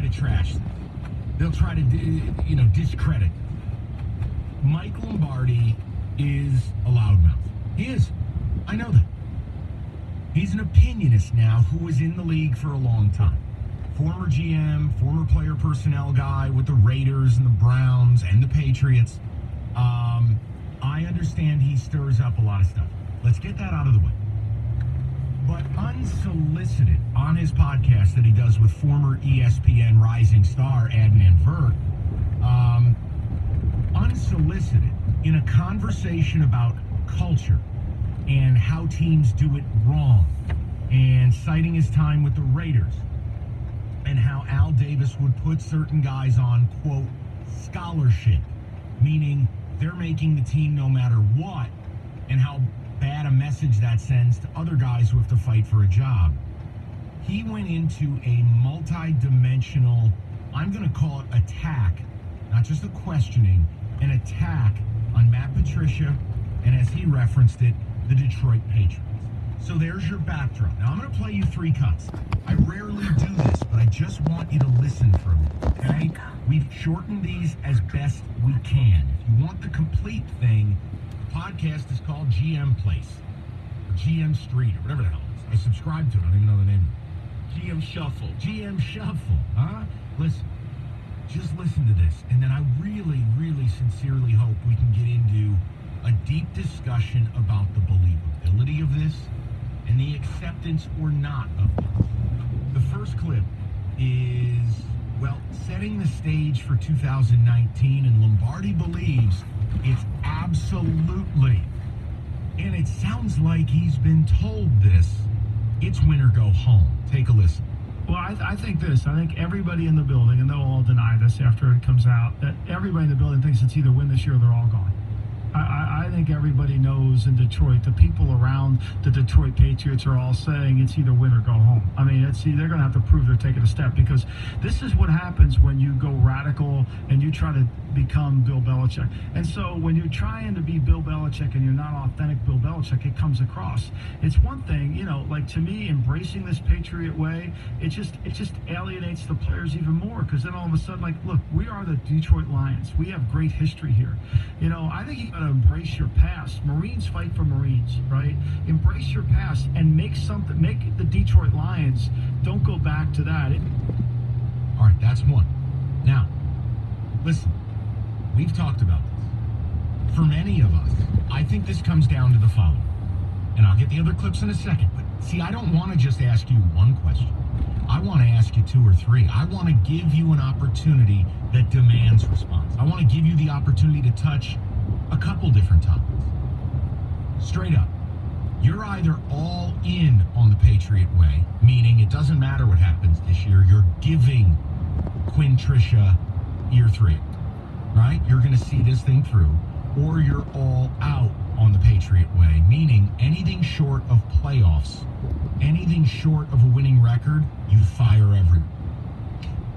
to trash this. They'll try to, discredit. Mike Lombardi is a loudmouth. He is. I know that. He's an opinionist now who was in the league for a long time. Former GM, former player personnel guy with the Raiders and the Browns and the Patriots. I understand he stirs up a lot of stuff. Let's get that out of the way. But unsolicited on his podcast that he does with former ESPN rising star Adnan Virk, unsolicited in a conversation about culture and how teams do it wrong, and citing his time with the Raiders and how Al Davis would put certain guys on, quote, scholarship, meaning they're making the team no matter what, and how bad a message that sends to other guys who have to fight for a job. He went into a multi-dimensional, I'm going to call it attack, not just a questioning, an attack on Matt Patricia, and as he referenced it, the Detroit Patriots. So there's your backdrop. Now I'm going to play you 3 cuts. I rarely do this, but I just want you to listen for a minute, okay? We've shortened these as best we can. If you want the complete thing, the podcast is called GM Place, or GM Street, or whatever the hell it is. I subscribe to it. I don't even know the name of it. GM Shuffle. GM Shuffle, huh? Listen. Just listen to this, and then I really, really sincerely hope we can get into a deep discussion about the believability of this and the acceptance or not of this. The first clip is, setting the stage for 2019, and Lombardi believes it's absolutely, and it sounds like he's been told this, it's win or go home. Take a listen. Well, I think everybody in the building, and they'll all deny this after it comes out, that everybody in the building thinks it's either win this year or they're all gone. I think everybody knows in Detroit, the people around the Detroit Patriots are all saying it's either win or go home. I mean, they're going to have to prove they're taking a step, because this is what happens when you go radical and you try to become Bill Belichick. And so when you're trying to be Bill Belichick and you're not authentic Bill Belichick, it comes across. It's one thing, to me, embracing this Patriot way, it just alienates the players even more, because then all of a sudden, look, we are the Detroit Lions. We have great history here. I think you got to embrace your past. Marines fight for Marines, right? Embrace your past and make the Detroit Lions. Don't go back to that. All right, that's one. Now, listen, we've talked about this. For many of us, I think this comes down to the following. And I'll get the other clips in a second. But see, I don't want to just ask you one question. I want to ask you 2 or 3. I want to give you an opportunity that demands response. I want to give you the opportunity to touch a couple different topics. Straight up, you're either all in on the Patriot way, meaning it doesn't matter what happens this year, you're giving Quinn Tricia year 3, right? You're going to see this thing through, or you're all out on the Patriot way, meaning anything short of playoffs, anything short of a winning record, you fire everyone.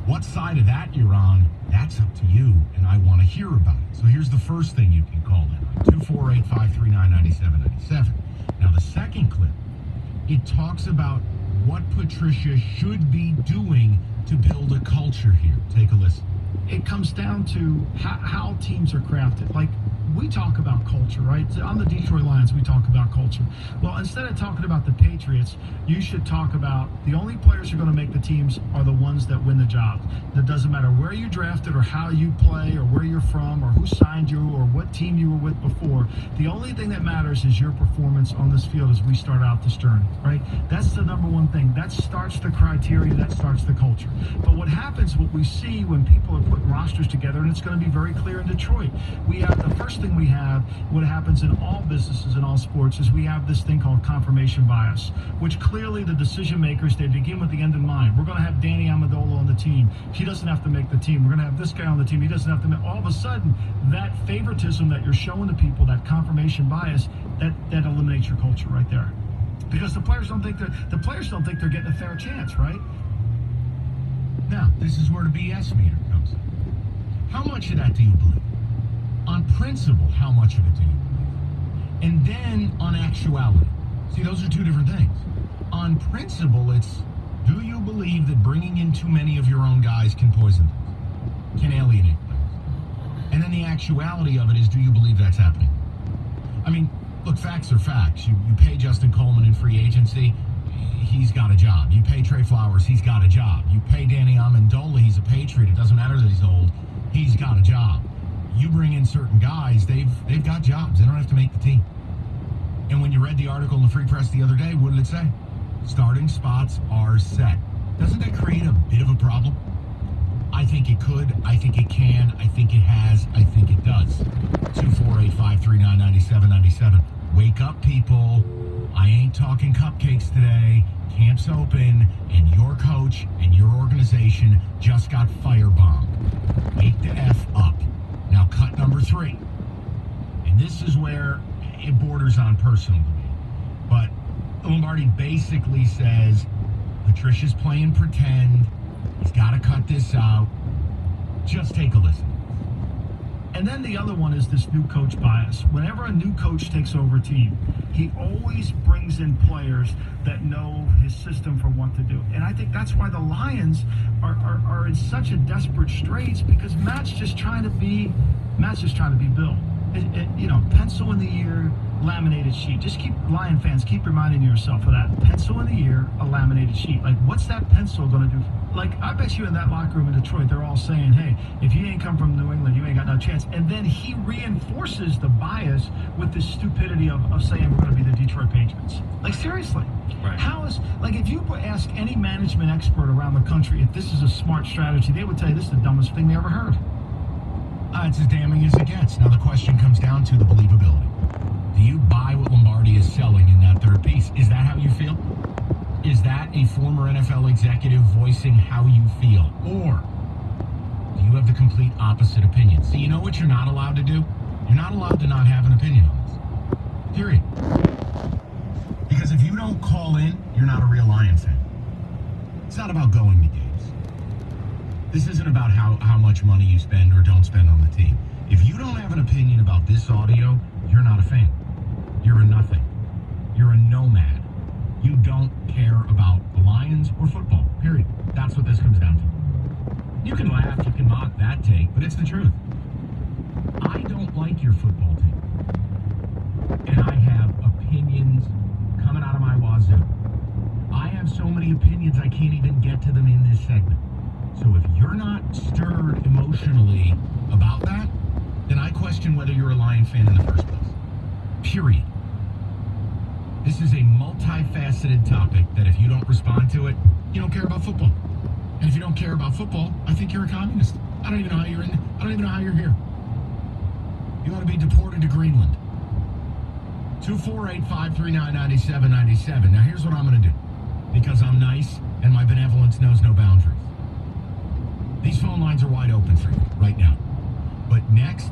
What side of that you're on, that's up to you, and I want to hear about it. So here's the first thing you can call in, 248-539-9797. Now the second clip, it talks about what Patricia should be doing to build a culture here. Take a listen. It comes down to how teams are crafted. We talk about culture, right? On the Detroit Lions, we talk about culture. Well, instead of talking about the Patriots, you should talk about the only players who are going to make the teams are the ones that win the job. It doesn't matter where you drafted or how you play or where you're from or who signed you or what team you were with before. The only thing that matters is your performance on this field as we start out this journey, right? That's the number one thing. That starts the criteria. That starts the culture. But what happens, what we see when people are putting rosters together, and it's going to be very clear in Detroit, we have the first thing we have, what happens in all businesses and all sports, is we have this thing called confirmation bias, which clearly the decision makers, they begin with the end in mind. We're going to have Danny Amendola on the team. He doesn't have to make the team. We're going to have this guy on the team. He doesn't have to make. All of a sudden, that favoritism that you're showing to people, that confirmation bias, that eliminates your culture right there. Because the players don't think they're getting a fair chance, right? Now, this is where the BS meter comes in. How much of that do you believe? On principle, how much of it do you believe? And then on actuality. See, those are 2 different things. On principle, it's, Do you believe that bringing in too many of your own guys can poison things? Can alienate players? And then the actuality of it is, do you believe that's happening? I mean, look, facts are facts. You pay Justin Coleman in free agency, he's got a job. You pay Trey Flowers, he's got a job. You pay Danny Amendola, he's a Patriot. It doesn't matter that he's old, he's got a job. You bring in certain guys, they've got jobs. They don't have to make the team. And when you read the article in the Free Press the other day, what did it say? Starting spots are set. Doesn't that create a bit of a problem? I think it could. I think it can. I think it has. I think it does. 248-539-9797. Wake up, people. I ain't talking cupcakes today. Camp's open, and your coach and your organization just got firebombed. Wake the F up. Now, cut number 3. And this is where it borders on personal to me. But Lombardi basically says, Patricia's playing pretend. He's got to cut this out. Just take a listen. And then the other one is this new coach bias. Whenever a new coach takes over a team, he always brings in players that know his system for what to do. And I think that's why the Lions are in such a desperate straits, because Matt's just trying to be Bill. Pencil in the ear, laminated sheet. Just Lion fans, keep reminding yourself of that. Pencil in the ear, a laminated sheet. Like, what's that pencil going to do? Like, I bet you in that locker room in Detroit, they're all saying, hey, if you ain't come from New England, you ain't got no chance. And then he reinforces the bias with this stupidity of saying we're going to be the Detroit Patriots. Like, seriously. Right. If you ask any management expert around the country if this is a smart strategy, they would tell you this is the dumbest thing they ever heard. It's as damning as it gets. Now the question comes down to the believability. Do you buy what Lombardi is selling in that third piece? Is that how you feel? Is that a former NFL executive voicing how you feel? Or do you have the complete opposite opinion? So you know what you're not allowed to do? You're not allowed to not have an opinion on this. Period. Because if you don't call in, you're not a real Lions fan. It's not about going to games. This isn't about how much money you spend or don't spend on the team. If you don't have an opinion about this audio, you're not a fan. You're a nothing. You're a nomad. You don't care about the Lions or football, period. That's what this comes down to. You can laugh, you can mock that take, but it's the truth. I don't like your football team. And I have opinions coming out of my wazoo. I have so many opinions I can't even get to them in this segment. So if you're not stirred emotionally about that, then I question whether you're a Lion fan in the first place. Period. This is a multifaceted topic that if you don't respond to it, you don't care about football. And if you don't care about football, I think you're a communist. I don't even know how you're here. You ought to be deported to Greenland. 248-539-9797. Now here's what I'm going to do. Because I'm nice and my benevolence knows no boundaries. These phone lines are wide open for you right now. But next,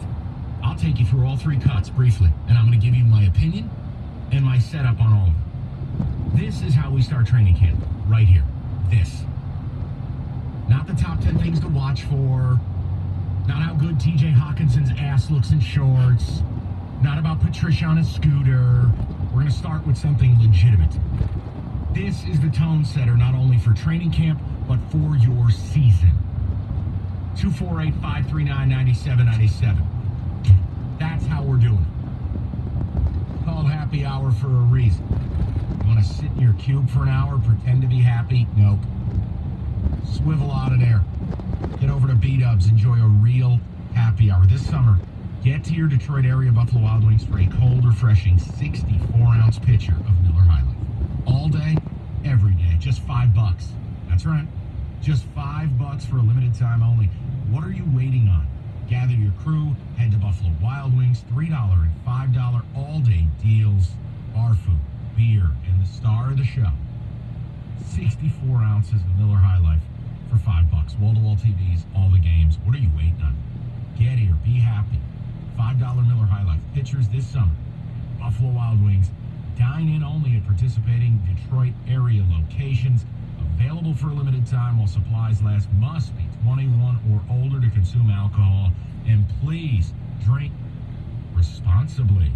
I'll take you through all 3 cuts briefly, and I'm going to give you my opinion and my setup on all of them. This is how we start training camp, right here. This. Not the top 10 things to watch for, not how good TJ Hawkinson's ass looks in shorts, not about Patricia on a scooter. We're going to start with something legitimate. This is the tone setter not only for training camp, but for your season. 248-539-9797. That's how we're doing it. Called happy hour for a reason. You want to sit in your cube for an hour, pretend to be happy? Nope. Swivel out of there. Get over to B-Dubs. Enjoy a real happy hour. This summer, get to your Detroit area Buffalo Wild Wings for a cold, refreshing 64-ounce pitcher of Miller High Life. All day, every day. Just $5. That's right. Just $5 for a limited time only. What are you waiting on? Gather your crew, head to Buffalo Wild Wings, $3 and $5 all-day deals, bar food, beer, and the star of the show, 64 ounces of Miller High Life for $5. Wall-to-wall TVs, all the games. What are you waiting on? Get here, be happy. $5 Miller High Life pitchers this summer. Buffalo Wild Wings. Dine in only at participating Detroit area locations. Available for a limited time while supplies last. Must be 21 or older to consume alcohol. And please drink responsibly.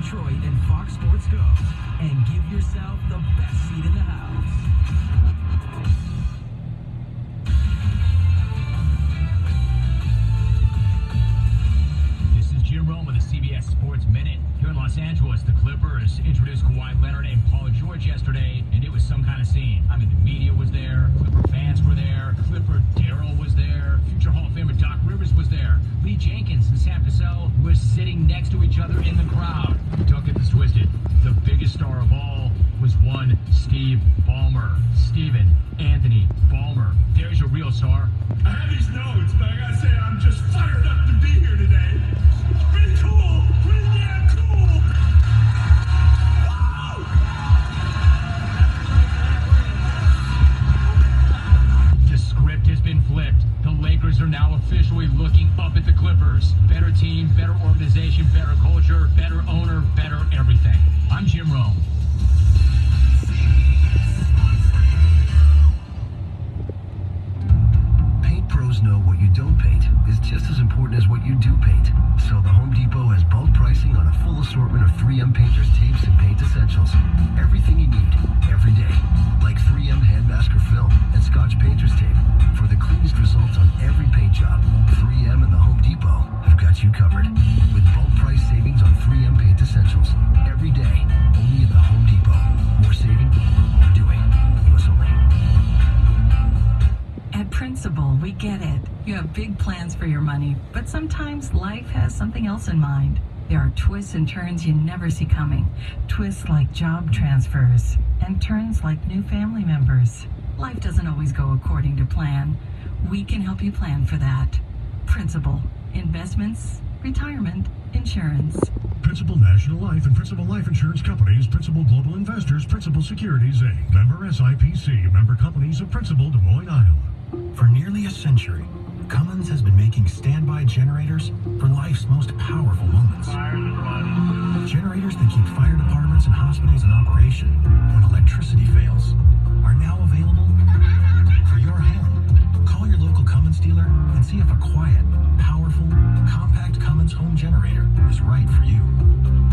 Detroit and Fox Sports Go and give yourself the best seat in the house. This is Jim Rome with the CBS Sports Minute. Here in Los Angeles, the Clippers introduced Kawhi Leonard and Paul George yesterday, and it was some kind of scene. I mean, the media was there, Clipper fans were there, Clipper Darryl was there, future Hall of Famer Doc Rivers was there, Lee Jenkins and Sam Cassell were sitting next to each other in the crowd. Don't get this twisted. The biggest star of all was one Steve Ballmer. Stephen Anthony Ballmer. There's your real star. I have these notes, but I gotta say, I'm just fired up to be here today. Pretty cool! Pretty damn cool! Woo! The script has been flipped. The Lakers are now officially looking up at the Clippers. Better team, better organization, better culture, better owner, better everything. I'm Jim Rome. Paint pros know what you don't paint is just as important as what you do paint. So the Home Depot has bulk pricing on a full assortment of 3M painters, tapes, and paint essentials. Everything you need, every day. Like 3M hand masker film and Scotch painter's tape. For the cleanest results on every paint job, 3M and the Home Depot have got you covered. With bulk price savings on 3M paint essentials. Every day, only at the Home Depot. More saving, more doing. US only. At Principal, we get it. You have big plans for your money, but sometimes life has something else in mind. There are twists and turns you never see coming. Twists like job transfers, and turns like new family members. Life doesn't always go according to plan. We can help you plan for that. Principal, investments, retirement, insurance. Principal National Life and Principal Life Insurance Companies, Principal Global Investors, Principal Securities Inc., member SIPC, member companies of Principal, Des Moines, Iowa. For nearly a century, Cummins has been making standby generators for life's most powerful moments. Generators that keep fire departments and hospitals in operation when electricity fails are now available for your home. Call your local Cummins dealer and see if a quiet, powerful, compact Cummins home generator is right for you.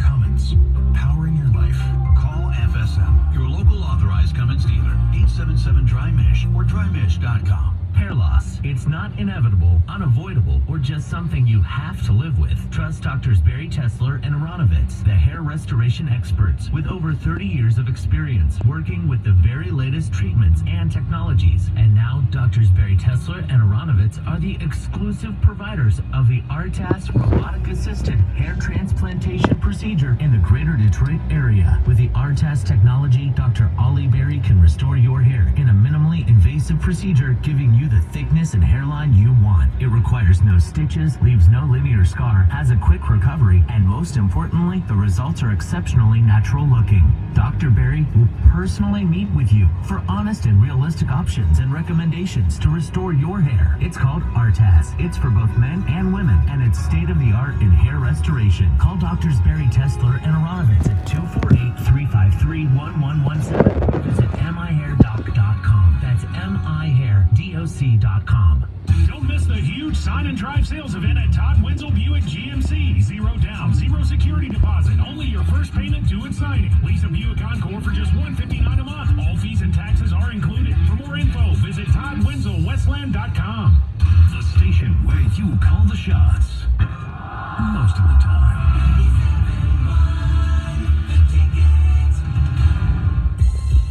Cummins, powering your life. Call FSM, your local authorized Cummins dealer, 877-DRY-MISH or drymish.com. Hair loss. It's not inevitable, unavoidable, or just something you have to live with. Trust Doctors Barry Tesler and Aronovitz, the hair restoration experts with over 30 years of experience working with the very latest treatments and technologies. And now Doctors Barry Tesler and Aronovitz are the exclusive providers of the ARTAS robotic-assisted hair transplantation procedure in the greater Detroit area. With the ARTAS technology, Dr. Ollie Berry can restore your hair in a minimally invasive procedure, giving you the thickness and hairline you want. It requires no stitches, leaves no linear scar, has a quick recovery, and most importantly, the results are exceptionally natural looking. Dr. Berry will personally meet with you for honest and realistic options and recommendations to restore your hair. It's called ARTAS. It's for both men and women, and it's state-of-the-art in hair restoration. Call Doctors Barry Tesler and Aronovitz at 248-353-1117. Visit mihairdoc.com. That's mihairdoc.com. Don't miss the huge sign and drive sales event at Todd Wenzel Buick GMC. 0 down, 0 security deposit. Only your first payment due at signing. Lease a Buick Encore for just $159 a month. All fees and taxes are included. For more info, visit ToddWenzelWestland.com. The station where you call the shots. Most of the time.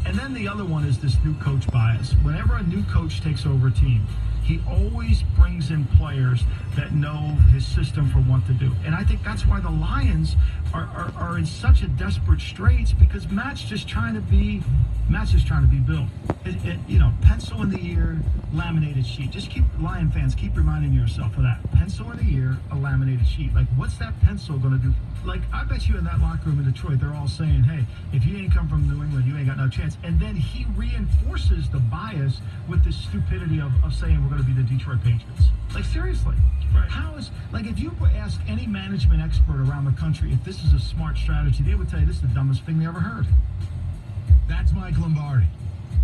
And then the other one is this new coach bias. Whenever a new coach takes over a team, he always brings in players that know his system for what to do. And I think that's why the Lions are in such a desperate straits, because Matt's just trying to be Bill. Pencil in the ear, laminated sheet. Just keep, Lion fans, keep reminding yourself of that. Pencil in the ear, a laminated sheet. Like, what's that pencil going to do? Like, I bet you in that locker room in Detroit, they're all saying, hey, if you ain't come from New England, you ain't got no chance. And then he reinforces the bias with this stupidity of saying we're going to be the Detroit Patriots. Like, seriously. Right. How is, like, if you ask any management expert around the country if this is a smart strategy, they would tell you this is the dumbest thing they ever heard. That's Mike Lombardi.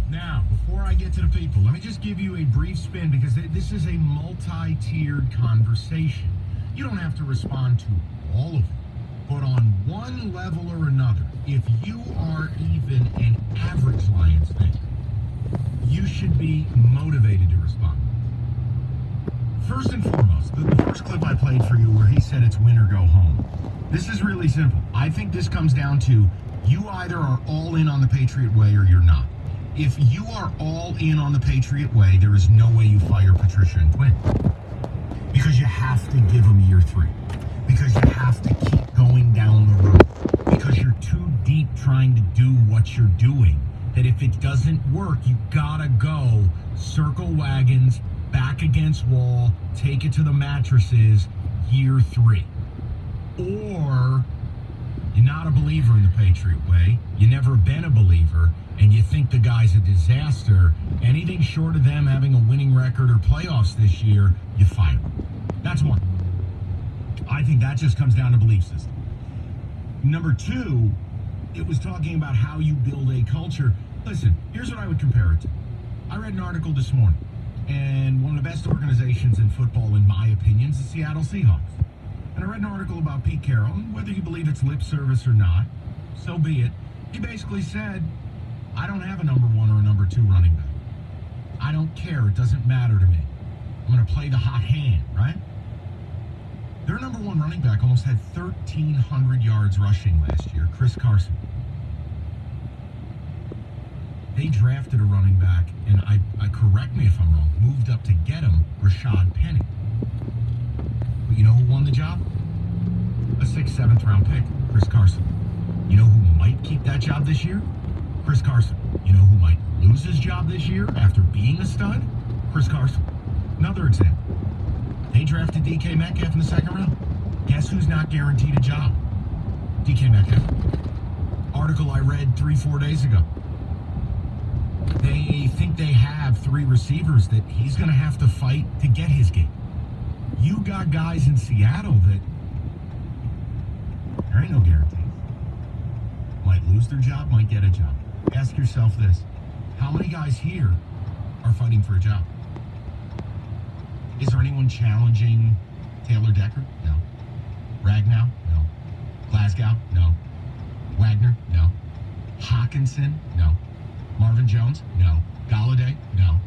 Now, before I get to the people, let me just give you a brief spin, because this is a multi-tiered conversation. You don't have to respond to all of it. But on one level or another, if you are even an average Lions fan, you should be motivated to respond. First and foremost, the first clip I played for you where he said it's win or go home. This is really simple. I think this comes down to you either are all in on the Patriot way or you're not. If you are all in on the Patriot way, there is no way you fire Patricia and Quinn. Because you have to give them year 3. Because you have to keep going down the road. Because you're too deep trying to do what you're doing. That if it doesn't work, you gotta go circle wagons, back against wall, take it to the mattresses, year 3. Or you're not a believer in the Patriot way, you never been a believer, and you think the guy's a disaster. Anything short of them having a winning record or playoffs this year, you fire. That's one. I think that just comes down to belief system. Number 2, it was talking about how you build a culture. Listen, here's what I would compare it to. I read an article this morning, and one of the best organizations in football, in my opinion, is the Seattle Seahawks. And I read an article about Pete Carroll, and whether you believe it's lip service or not, so be it. He basically said, I don't have a number 1 or a number 2 running back. I don't care. It doesn't matter to me. I'm going to play the hot hand, right? Their number 1 running back almost had 1,300 yards rushing last year, Chris Carson. They drafted a running back, and I correct me if I'm wrong, moved up to get him, Rashad Penny. But you know who won the job? A 6th, 7th round pick, Chris Carson. You know who might keep that job this year? Chris Carson. You know who might lose his job this year after being a stud? Chris Carson. Another example. They drafted DK Metcalf in the 2nd round. Guess who's not guaranteed a job? DK Metcalf. Article I read 3-4 days ago. They think they have 3 receivers that he's going to have to fight to get his gig. You got guys in Seattle that there ain't no guarantee. Might lose their job, might get a job. Ask yourself this. How many guys here are fighting for a job? Is there anyone challenging Taylor Decker? No. Ragnow? No. Glasgow? No. Wagner? No. Hawkinson? No. Marvin Jones? No. Galladay? No.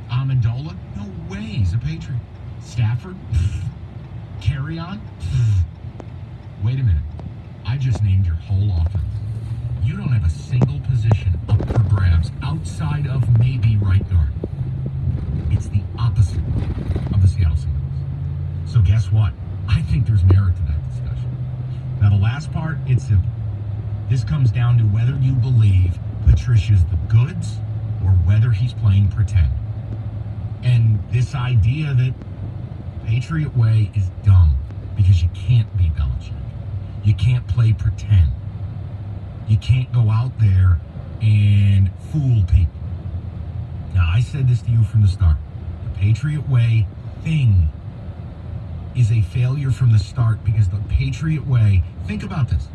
Amendola? No way. He's a Patriot. Stafford? Carry on? Wait a minute. I just named your whole offense. You don't have a single position up for grabs outside of maybe right guard. It's the opposite of the Seattle Seahawks. So guess what? I think there's merit to that discussion. Now the last part, it's simple. This comes down to whether you believe Patricia's the goods or whether he's playing pretend. And this idea that Patriot way is dumb because you can't be Belichick. You can't play pretend. You can't go out there and fool people. Now, I said this to you from the start. The Patriot way thing is a failure from the start because the Patriot way, think about this.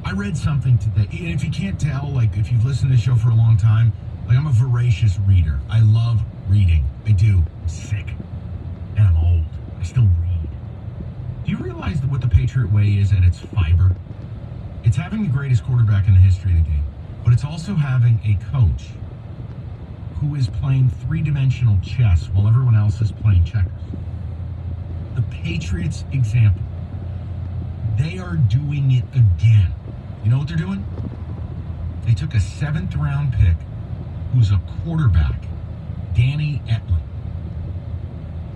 I read something today, and if you can't tell, like if you've listened to this show for a long time, like I'm a voracious reader. I love reading. I do. I'm sick. And I'm old. I still read. Do you realize that what the Patriot way is at its fiber? It's having the greatest quarterback in the history of the game, but it's also having a coach who is playing 3-dimensional chess while everyone else is playing checkers. The Patriots example. They are doing it again. You know what they're doing? They took a 7th round pick who's a quarterback, Danny Etling.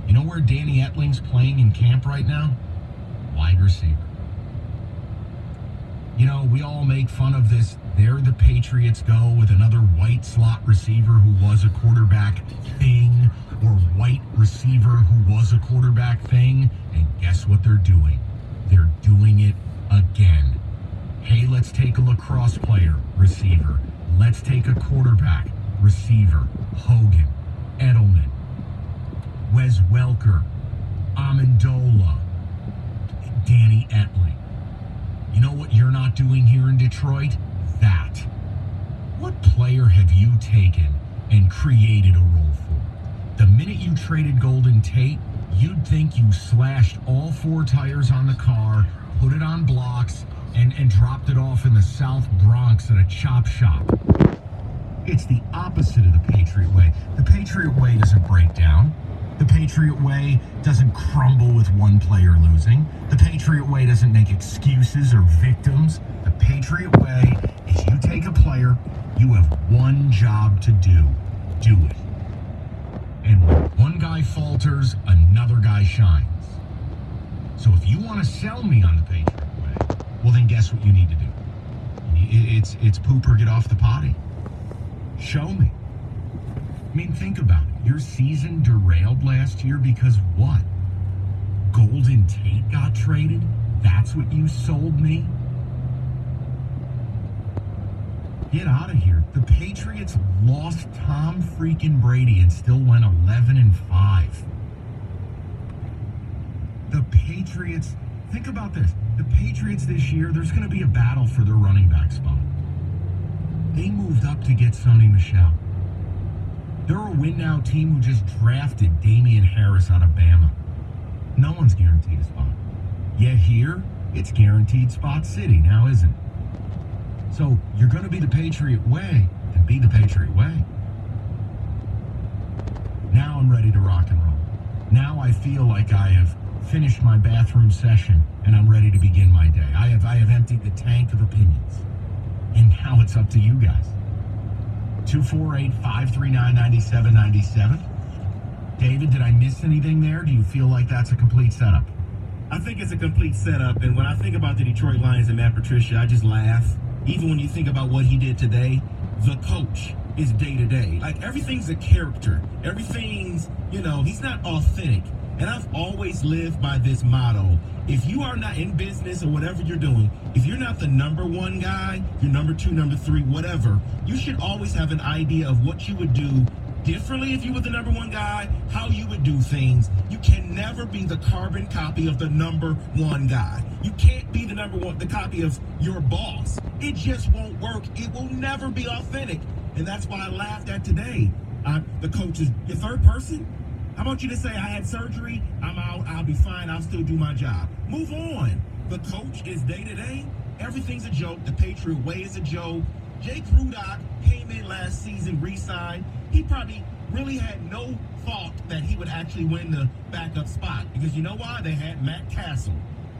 You know where Danny Etling's playing in camp right now? Wide receiver. You know, we all make fun of this. There the Patriots go with another white slot receiver who was a quarterback thing, or white receiver who was a quarterback thing. And guess what they're doing? They're doing it again. Hey, let's take a lacrosse player, receiver. Let's take a quarterback, receiver. Hogan, Edelman, Wes Welker, Amendola, Danny Etling. You know what you're not doing here in Detroit? That. What player have you taken and created a role for? The minute you traded Golden Tate, you'd think you slashed all 4 tires on the car, put it on blocks, and dropped it off in the South Bronx at a chop shop. It's the opposite of the Patriot way. The Patriot way doesn't break down. The Patriot way doesn't crumble with one player losing. The Patriot way doesn't make excuses or victims. The Patriot way is you take a player, you have one job to do. Do it. And when one guy falters, another guy shines. So if you want to sell me on the Patriot way, well then guess what you need to do? It's poop or get off the potty. Show me. I mean, think about it. Your season derailed last year because what? Golden Tate got traded? That's what you sold me? Get out of here. The Patriots lost Tom freaking Brady and still went 11-5. The Patriots, think about this. The Patriots this year, there's going to be a battle for their running back spot. They moved up to get Sony Michel. They're a win-now team who just drafted Damian Harris out of Bama. No one's guaranteed a spot. Yet here, it's guaranteed spot city, now isn't it? So, you're going to be the Patriot way, then be the Patriot way. Now I'm ready to rock and roll. Now I feel like I have finished my bathroom session and I'm ready to begin my day. I have emptied the tank of opinions. And now it's up to you guys. 248-539-9797. David, did I miss anything there? Do you feel like that's a complete setup? I think it's a complete setup. And when I think about the Detroit Lions and Matt Patricia, I just laugh. Even when you think about what he did today, the coach is day to day. Like everything's a character. Everything's, he's not authentic. And I've always lived by this motto. If you are not in business or whatever you're doing, if you're not the number one guy, you're number two, number three, whatever, you should always have an idea of what you would do differently if you were the number one guy, how you would do things. You can never be the carbon copy of the number one guy. You can't be the copy of your boss. It just won't work. It will never be authentic. And that's why I laughed at today. The coach is your third person. How about you to say, I had surgery, I'm out, I'll be fine, I'll still do my job. Move on. The coach is day to day. Everything's a joke. The Patriot way is a joke. Jake Rudock came in last season, re-signed. He probably really had no thought that he would actually win the backup spot. Because you know why? They had Matt Castle.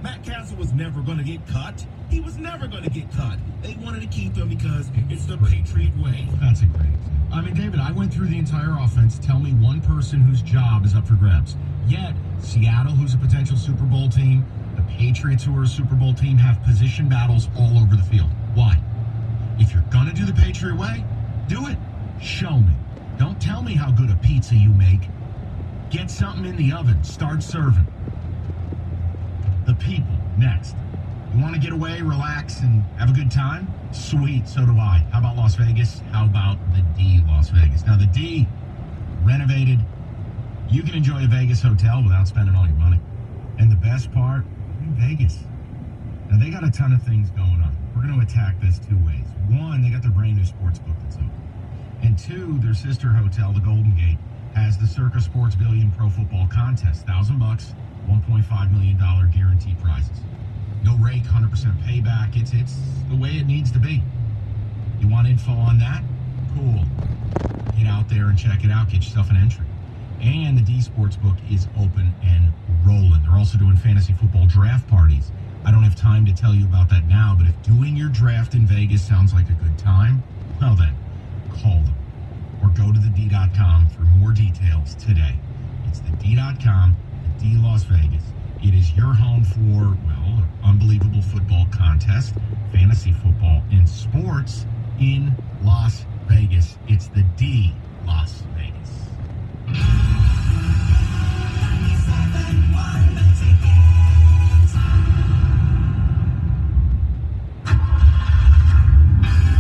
Matt Castle was never going to get cut. He was never going to get cut. They wanted to keep him because it's the Patriot way. That's a great example. I mean, David, I went through the entire offense. Tell me one person whose job is up for grabs. Yet, Seattle, who's a potential Super Bowl team, the Patriots, who are a Super Bowl team, have position battles all over the field. Why? If you're going to do the Patriot way, do it. Show me. Don't tell me how good a pizza you make. Get something in the oven. Start serving. The people, next. You want to get away, relax, and have a good time? Sweet, so do I. How about Las Vegas? How about the D Las Vegas? Now, the D, renovated. You can enjoy a Vegas hotel without spending all your money. And the best part, Vegas. Now, they got a ton of things going on. We're going to attack this two ways. One, they got their brand new sports book that's open. And two, their sister hotel, the Golden Gate, has the Circa Sports Billion Pro Football Contest. $1,000, $1.5 million guaranteed prizes. No rake, 100% payback. It's the way it needs to be. You want info on that? Cool. Get out there and check it out. Get yourself an entry. And the D Sportsbook is open and rolling. They're also doing fantasy football draft parties. I don't have time to tell you about that now, but if doing your draft in Vegas sounds like a good time, well then, call them. Or go to thed.com for more details today. It's thed.com, the D Las Vegas. It is your home for, well, an unbelievable football contest, fantasy football, and sports in Las Vegas. It's the D Las Vegas.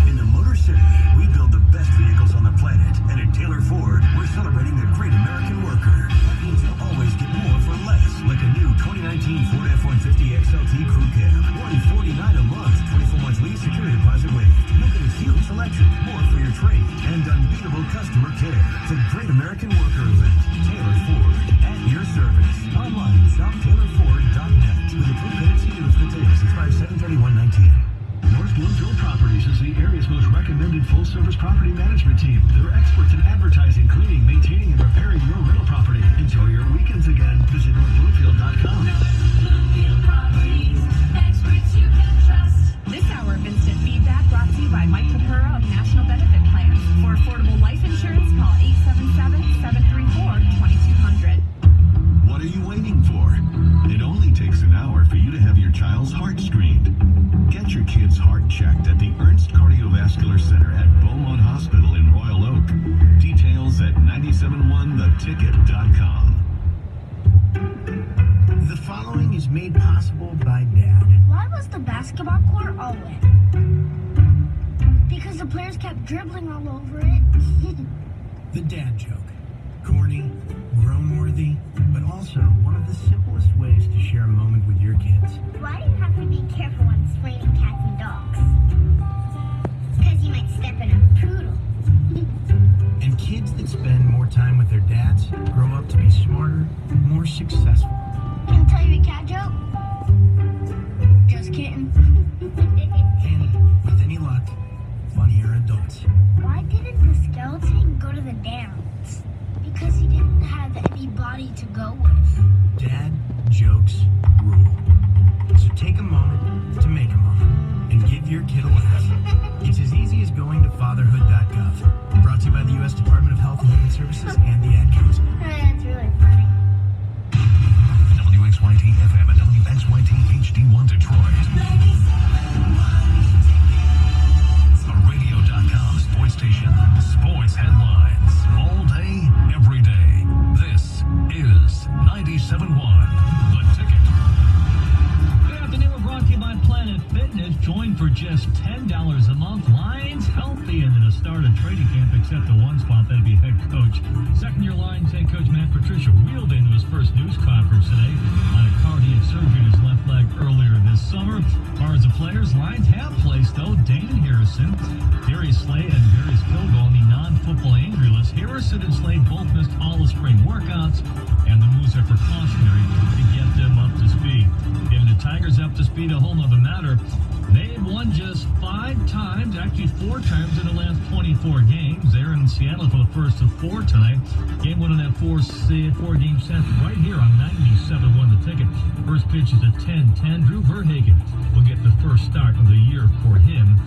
In the Motor City, we build the best vehicles on the planet, and at Taylor Ford, we're celebrating the great American worker. That means you'll always get more for less, like a new 2019 Ford F-150 XLT Crew Cab, $149 a month, 24 months lease, security deposit waived. Look at a huge selection, more for your trade, and unbeatable customer care. It's a great American worker event. Taylor Ford, at your service. Online, shop TaylorFord.net with a prepaid used for Taylor North Bloomfield Properties is the area's most recommended full-service property management team. They're experts in advertising, cleaning, maintaining, and repairing your rental property. Enjoy your weekends again. Visit NorthBloomfield.com. This hour of Instant Feedback brought to you by Mike Capura of National Benefit Plans. For affordable life insurance, call 877-734-2200. What are you waiting for? It only takes an hour for you to have your child's heart screened. Get your kid's heart checked at the Ernst Cardiovascular Center at Beaumont Hospital in Royal Oak. Details at 971theticket.com. The following is made possible by Dad. Why was the basketball court all wet? Because the players kept dribbling all over it. The dad joke. Corny, grown-worthy, but also one of the simplest ways to share a moment with your kids. Why do you have to be careful when explaining cats and dogs? Because you might step in a poodle. And kids that spend more time with their dads grow up to be smarter, more successful. Can I tell you a cat joke? Just kidding. And with any luck, funnier adults. Why didn't the skeleton go to the downs? Because he didn't have any body to go with. Dad jokes rule. So take a moment to make a moment and give your kid a laugh. It's as easy as going to fatherhood.gov. Brought to you by the U.S. Department of Health and Human Services and the Ad Council. That's really funny. WXYT FM and WXYT HD1 Detroit. A radio.com sports station. Sports headlines. All day, every day. This is 97.1 The Ticket. Good afternoon. We're brought to you by Planet Fitness. Join for just $10 a month. Lions healthy and in a start of training camp except the one spot. That'd be head coach. Second-year Lions head coach Matt Patricia wheeled into his first news conference today on a cardiac surgery in his left leg earlier this summer. As far as the players, Lions have placed, though, Damon Harrison, Darius Slade, and Darius Kilgo on the non-football injury list. Harrison and Slade both missed all the spring workouts, and the moves are precautionary to get them up to speed. Getting the Tigers up to speed, a whole nother matter. They've won just 5 times, actually 4 times in the last 24 games. They're in Seattle for the first of 4 tonight. Game 1 on that 4-game set right here on 97.1 The Ticket. First pitch is at 10:10. Drew Verhagen will get the first start of the year for him.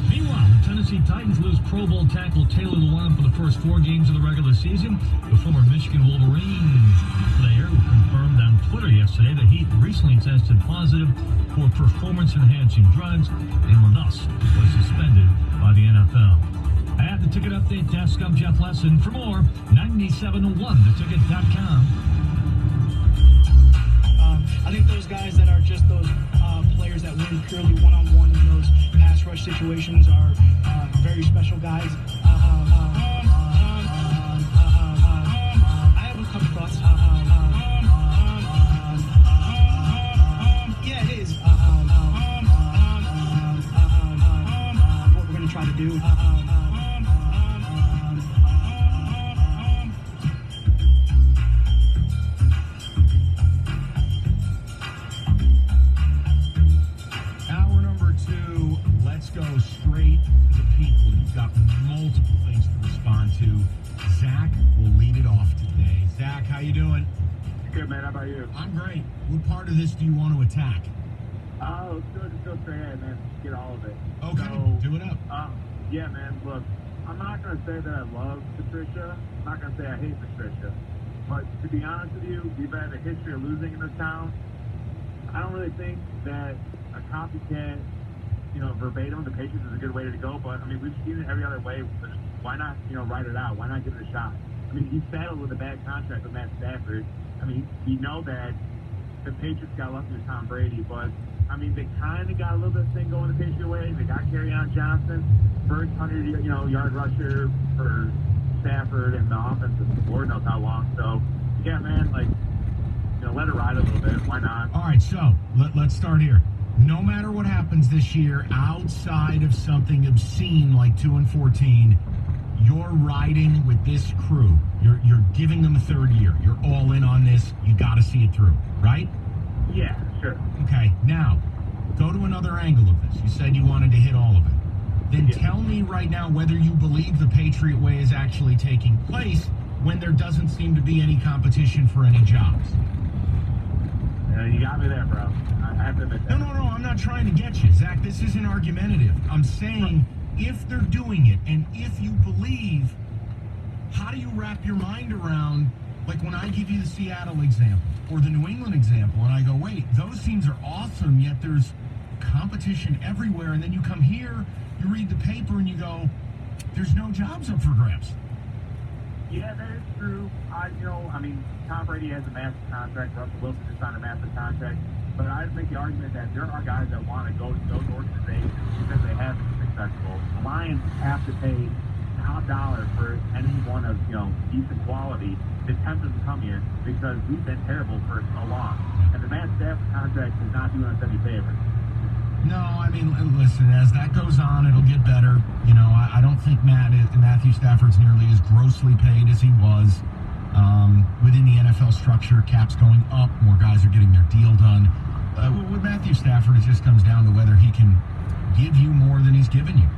Meanwhile, the Tennessee Titans lose Pro Bowl tackle Taylor Lewan for the first 4 games of the regular season. The former Michigan Wolverines player who confirmed on Twitter yesterday that he recently tested positive for performance-enhancing drugs and thus was suspended by the NFL. At the Ticket Update desk, I'm Jeff Lesson. For more, 97.1theticket.com. I think those guys that are just those players that win purely one-on-one in those pass rush situations are very special guys. I have a couple thoughts. Yeah, it is. What we're going to try to do. Let's go straight to the people. You've got multiple things to respond to. Zach will lead it off today. Zach, how you doing? Good, man. How about you? I'm great. What part of this do you want to attack? Let's go straight ahead, man. Get all of it. Okay, so, do it up. Yeah, man. Look, I'm not going to say that I love Patricia. I'm not going to say I hate Patricia. But to be honest with you, we've had a history of losing in this town. I don't really think that a copycat, verbatim, the Patriots is a good way to go, but, I mean, we've seen it every other way. Why not, write it out? Why not give it a shot? I mean, he saddled with a bad contract with Matt Stafford. I mean, you know that the Patriots got lucky with Tom Brady, but, I mean, they kind of got a little bit of thing going the Patriot way. They got Kerryon Johnson, first 100-yard rusher for Stafford, and the offense is Lord knows how long. So, yeah, man, let it ride a little bit. Why not? All right, so let's start here. No matter what happens this year, outside of something obscene like 2-14, you're riding with this crew. You're giving them a third year. You're all in on this. You got to see it through, right? Yeah, sure. Okay, now, go to another angle of this. You said you wanted to hit all of it. Then tell me right now whether you believe the Patriot Way is actually taking place when there doesn't seem to be any competition for any jobs. You got me there, bro. I have to admit that. No, I'm not trying to get you. Zach, this isn't argumentative. I'm saying if they're doing it and if you believe, how do you wrap your mind around, like when I give you the Seattle example or the New England example and I go, wait, those teams are awesome, yet there's competition everywhere, and then you come here, you read the paper and you go, there's no jobs up for grabs. Yeah, that is true. Tom Brady has a massive contract. Russell Wilson just signed a massive contract. But I'd make the argument that there are guys that want to go to those organizations because they have been successful. The Lions have to pay top dollar for anyone of decent quality to tempt them to come here because we've been terrible for so long. And the Matt Stafford contract is not doing us any favors. No, listen, as that goes on, it'll get better. I don't think Matthew Stafford's nearly as grossly paid as he was. Within the NFL structure, cap's going up, more guys are getting their deal done. With Matthew Stafford, it just comes down to whether he can give you more than he's given you.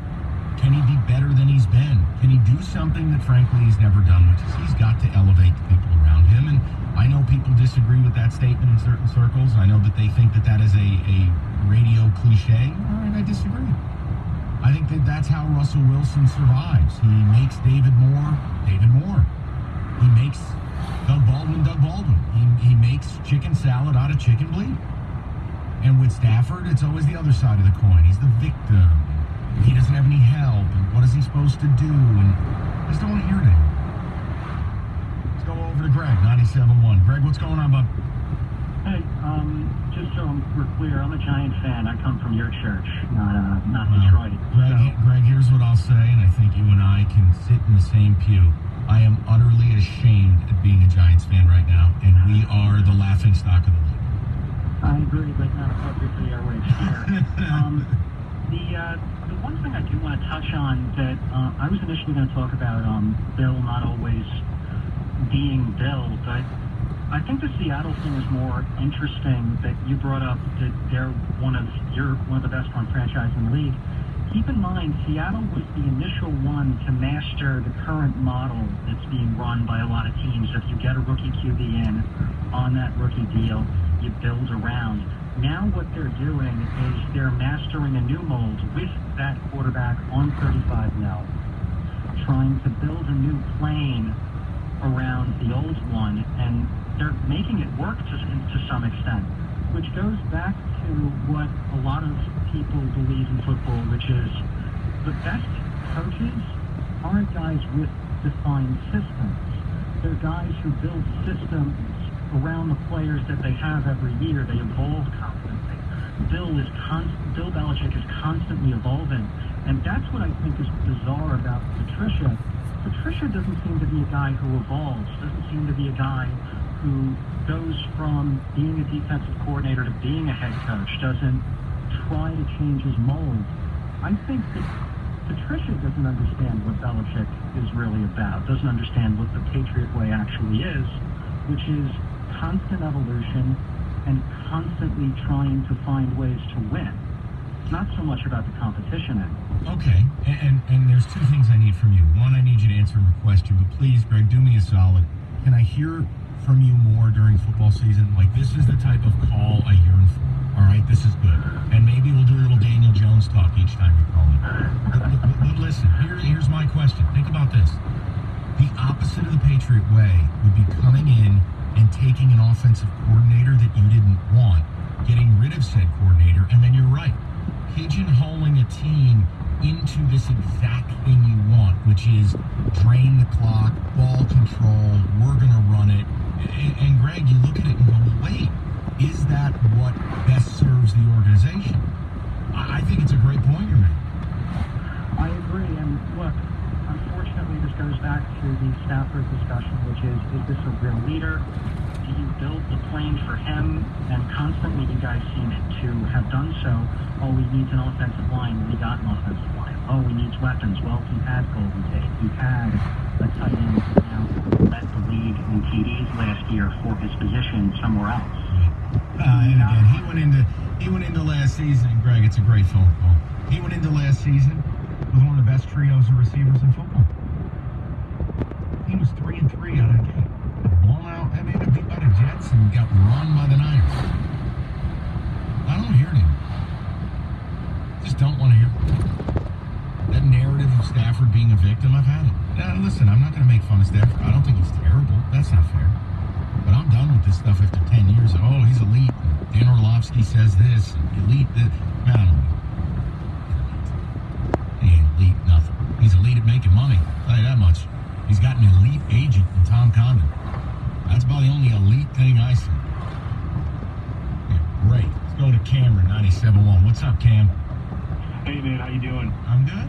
Can he be better than he's been? Can he do something that, frankly, he's never done, which is he's got to elevate the people around him. And I know people disagree with that statement in certain circles. I know that they think that is a radio cliche. All right, I disagree. I think that's how Russell Wilson survives. He makes David Moore. He makes Doug Baldwin. He makes chicken salad out of chicken bleed. And with Stafford, it's always the other side of the coin. He's the victim. He doesn't have any help. And what is he supposed to do? And I just don't want to hear it anymore. Let's go over to Greg, 97.1. Greg, what's going on, bud? Hey, just so we're clear, I'm a Giant fan. I come from your church, not Detroit. Greg, here's what I'll say, and I think you and I can sit in the same pew. I am utterly ashamed at being a Giants fan right now, and we are the laughing stock of the league. I agree, but not appropriate for the airwaves here. The one thing I do want to touch on that I was initially going to talk about Bill not always being Bill, but I think the Seattle thing is more interesting that you brought up that they're one of the best run franchises in the league. Keep in mind, Seattle was the initial one to master the current model that's being run by a lot of teams. If you get a rookie QB in on that rookie deal, you build around. Now what they're doing is they're mastering a new mold with that quarterback on 35 now, trying to build a new plane around the old one, and they're making it work to some extent, which goes back to what a lot of people believe in football, which is the best coaches aren't guys with defined systems. They're guys who build systems around the players that they have every year. They evolve constantly. Bill Belichick is constantly evolving, and that's what I think is bizarre about Patricia. Patricia doesn't seem to be a guy who evolves, doesn't seem to be a guy who goes from being a defensive coordinator to being a head coach, doesn't try to change his mold. I think that Patricia doesn't understand what Belichick is really about, doesn't understand what the Patriot Way actually is, which is constant evolution and constantly trying to find ways to win. It's not so much about the competition end. Okay, and there's two things I need from you. One, I need you to answer my question, but please, Greg, do me a solid. Can I hear from you more during football season? Like, this is the type of call I yearn for. All right, this is good. And maybe we'll do a little Daniel Jones talk each time you call in. But listen, here's my question. Think about this. The opposite of the Patriot Way would be coming in and taking an offensive coordinator that you didn't want, getting rid of said coordinator, and then you're right, pigeonholing a team into this exact thing you want, which is drain the clock, ball control, we're going to run it. And Greg, you look at it and go, well, wait, is that what best serves the organization? I think it's a great point you're making. I agree, and look, unfortunately this goes back to the Stafford discussion, which is this a real leader? Do you build the plane for him? And constantly you guys seem to have done so. Oh, we need an offensive line. We got an offensive line. Oh, we need weapons. Well, he had Golden Tate. He had a tight end now led the league in TDs last year for his position somewhere else. And again, he went into last season, and Greg, it's a great phone call. He went into last season with one of the best trios of receivers in football. He was 3-3 out of the gate. Blown out, and they got beat by the Jets and got run by the Niners. I don't hear it anymore. Just don't want to hear it. That narrative of Stafford being a victim, I've had it. Now, listen, I'm not going to make fun of Stafford. I don't think he's terrible. That's not fair. But I'm done with this stuff after 10 years. Oh, he's elite. Dan Orlovsky says this. Elite this. Man, I don't know. He ain't elite nothing. He's elite at making money. I'll tell you that much. He's got an elite agent in Tom Condon. That's about the only elite thing I see. Yeah, great. Let's go to Cameron, 97.1. What's up, Cam? Hey, man, how you doing? I'm good.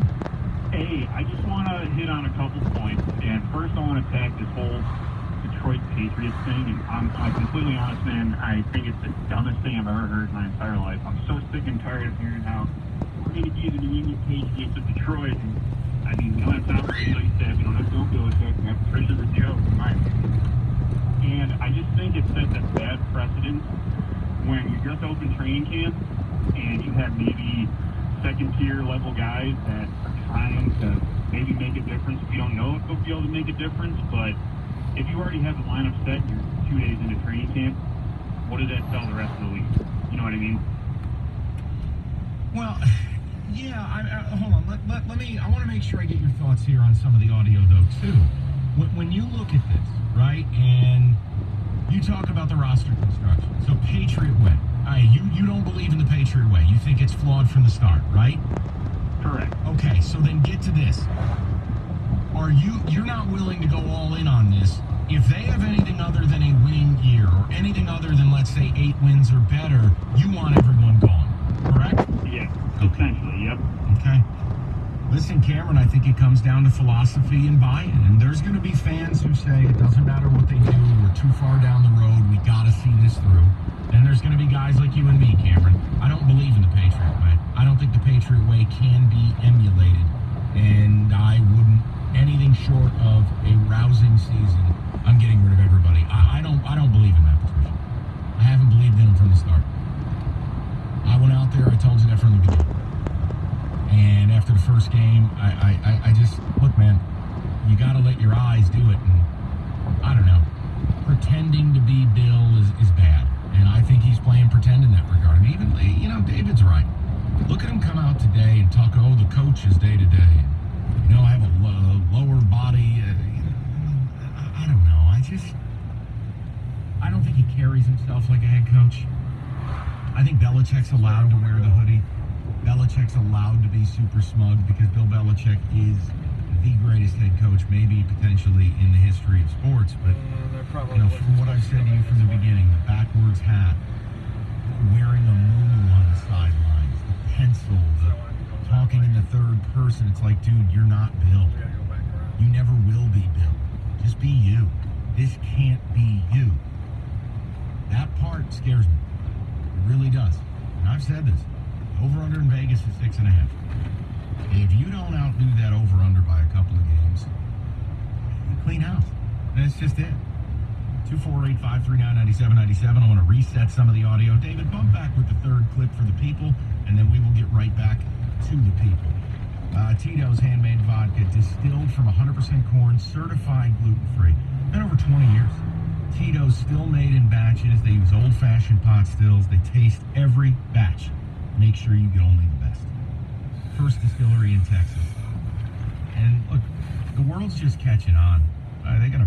Hey, I just want to hit on a couple points. And first, I want to attack this whole Detroit Patriots thing. And I'm completely honest, man. I think it's the dumbest thing I've ever heard in my entire life. I'm so sick and tired of hearing how we're going to be the New England Patriots of Detroit. And, I mean, you don't have time for it, like you said. You don't have to go Belichick. You have to finish the joke, in my opinion. And I just think it sets a bad precedent when you just open training camp and you have maybe second-tier level guys that are trying to maybe make a difference. We don't know if they'll be able to make a difference, but if you already have the lineup set, you're 2 days into training camp, what does that tell the rest of the league? You know what I mean? Well, yeah, hold on. Let me, I want to make sure I get your thoughts here on some of the audio, though, too. When you look at this, right, and you talk about the roster construction, so Patriot way. All right, you don't believe in the Patriot way. You think it's flawed from the start, right? Correct. Okay, so then get to this. You're not willing to go all in on this. If they have anything other than a winning year, or anything other than, let's say, 8 wins or better, you want everyone gone, correct? Yeah, essentially, yep. Okay. Listen, Cameron, I think it comes down to philosophy and buy-in. And there's going to be fans who say it doesn't matter what they do, we're too far down the road, we got to see this through. And there's going to be guys like you and me, Cameron. I don't believe in the Patriot way. I don't think the Patriot way can be emulated. And I wouldn't, anything short of a rousing season, I'm getting rid of everybody. I don't believe in Matt Patricia. I haven't believed in him from the start. I went out there, I told you that from the beginning. And after the first game, I just, look, man, you got to let your eyes do it. And I don't know. Pretending to be Bill is bad. And I think he's playing pretend in that regard. And even, you know, David's right. Look at him come out today and talk, oh, the coach is day to day. You know, I have a lower body. I don't know. I don't think he carries himself like a head coach. I think Belichick's allowed to wear the hoodie. Belichick's allowed to be super smug because Bill Belichick is the greatest head coach, maybe potentially in the history of sports. But, you know, from what I've said to you from the beginning, the backwards hat, wearing a moo on the sidelines, the pencil, the talking in the third person, it's like, dude, you're not Bill. You never will be Bill. Just be you. This can't be you. That part scares me. It really does. And I've said this. Over-under in Vegas is 6.5. If you don't outdo that over-under by a couple of games, you clean house. That's just it. 248-539-9797. I want to reset some of the audio. David, bump back with the third clip for the people, and then we will get right back to the people. Tito's Handmade Vodka, distilled from 100% corn, certified gluten-free. Been over 20 years. Tito's still made in batches. They use old-fashioned pot stills. They taste every batch. Make sure you get only the best. First distillery in Texas. And look, the world's just catching on. They got a